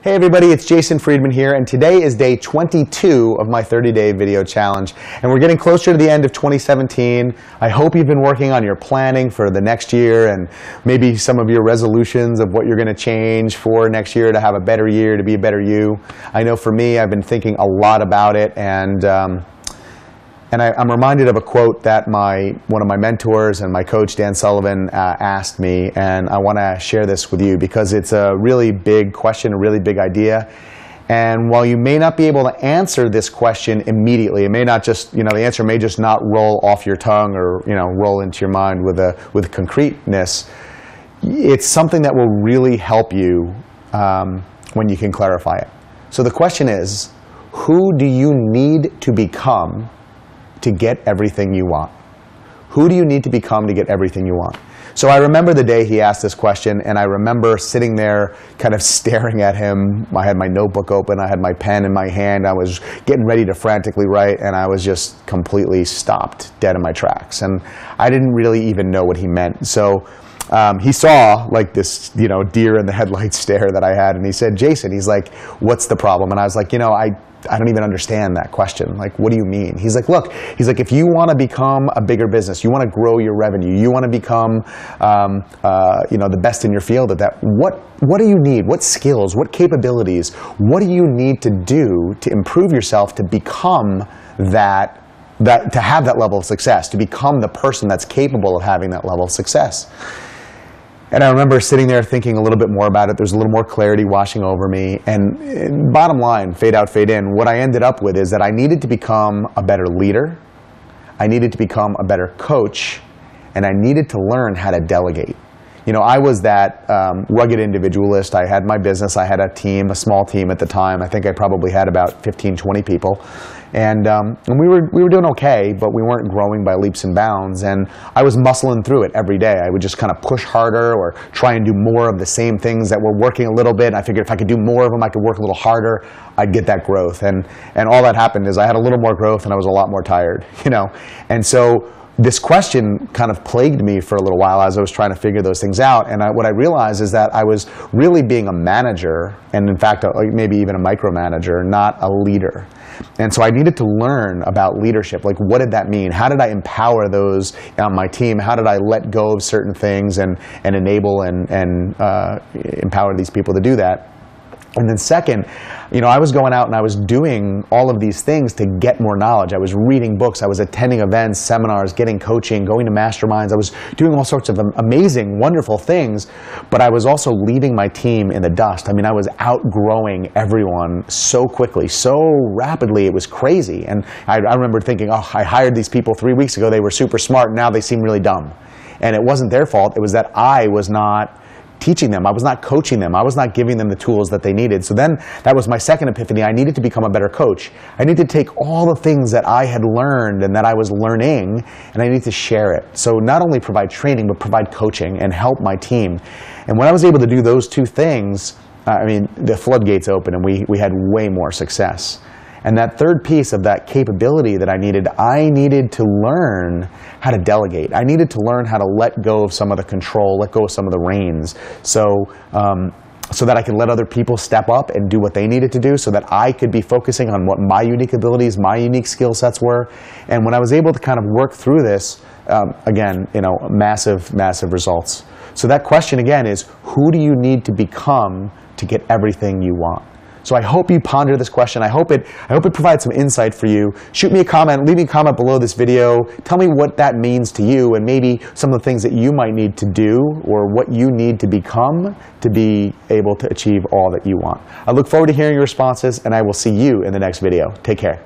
Hey everybody, it's Jason Friedman here, and today is day 22 of my 30-day video challenge. And we're getting closer to the end of 2017. I hope you've been working on your planning for the next year and maybe some of your resolutions of what you're going to change for next year to have a better year, to be a better you. I know for me, I've been thinking a lot about it, and I'm reminded of a quote that one of my mentors and my coach, Dan Sullivan, asked me, and I want to share this with you because it's a really big question, a really big idea. And while you may not be able to answer this question immediately, it may not just, the answer may just not roll off your tongue or, roll into your mind with concreteness. It's something that will really help you when you can clarify it. So the question is, who do you need to become to get everything you want? Who do you need to become to get everything you want? So I remember the day he asked this question, and I remember sitting there kind of staring at him. I had my notebook open, I had my pen in my hand, I was getting ready to frantically write, and I was just completely stopped dead in my tracks. And I didn't really even know what he meant. So he saw like this, deer in the headlights stare that I had, and he said, Jason, he's like, what's the problem? And I was like, I don't even understand that question. Like, what do you mean? He's like, look, if you want to become a bigger business, you want to grow your revenue, you want to become, the best in your field at that, what do you need? What skills, what capabilities, what do you need to do to improve yourself to become to have that level of success, to become the person that's capable of having that level of success? And I remember sitting there thinking a little bit more about it. There's a little more clarity washing over me. And bottom line, fade out, fade in, what I ended up with is that I needed to become a better leader, I needed to become a better coach, and I needed to learn how to delegate. I was that rugged individualist. I had my business. I had a team, a small team at the time. I think I probably had about 15, 20 people. And we were doing okay, but we weren't growing by leaps and bounds. And I was muscling through it every day. I would just kind of push harder or try and do more of the same things that were working a little bit. And I figured if I could do more of them, I could work a little harder, I'd get that growth. And all that happened is I had a little more growth and I was a lot more tired, And so this question kind of plagued me for a little while as I was trying to figure those things out. And what I realized is that I was really being a manager, and in fact, maybe even a micromanager, not a leader. And so I needed to learn about leadership. Like, what did that mean? How did I empower those on my team? How did I let go of certain things and enable and empower these people to do that? And then second, I was going out and I was doing all of these things to get more knowledge. I was reading books, I was attending events, seminars, getting coaching, going to masterminds. I was doing all sorts of amazing, wonderful things, but I was also leaving my team in the dust. I was outgrowing everyone so quickly, so rapidly, it was crazy. And I remember thinking, oh, I hired these people 3 weeks ago, they were super smart, and now they seem really dumb. And it wasn't their fault, it was that I was not teaching them, I was not coaching them, I was not giving them the tools that they needed. So then that was my second epiphany. I needed to become a better coach. I needed to take all the things that I had learned and that I was learning, and I needed to share it. So not only provide training, but provide coaching and help my team. And when I was able to do those two things, the floodgates opened and we had way more success. And that third piece of that capability that I needed to learn how to delegate. I needed to learn how to let go of some of the control, let go of some of the reins, so that I could let other people step up and do what they needed to do, so that I could be focusing on what my unique abilities, my unique skill sets were. And when I was able to kind of work through this, again, massive, massive results. So that question again is, who do you need to become to get everything you want? So I hope you ponder this question. I hope it provides some insight for you. Shoot me a comment, leave me a comment below this video. Tell me what that means to you and maybe some of the things that you might need to do or what you need to become to be able to achieve all that you want. I look forward to hearing your responses, and I will see you in the next video. Take care.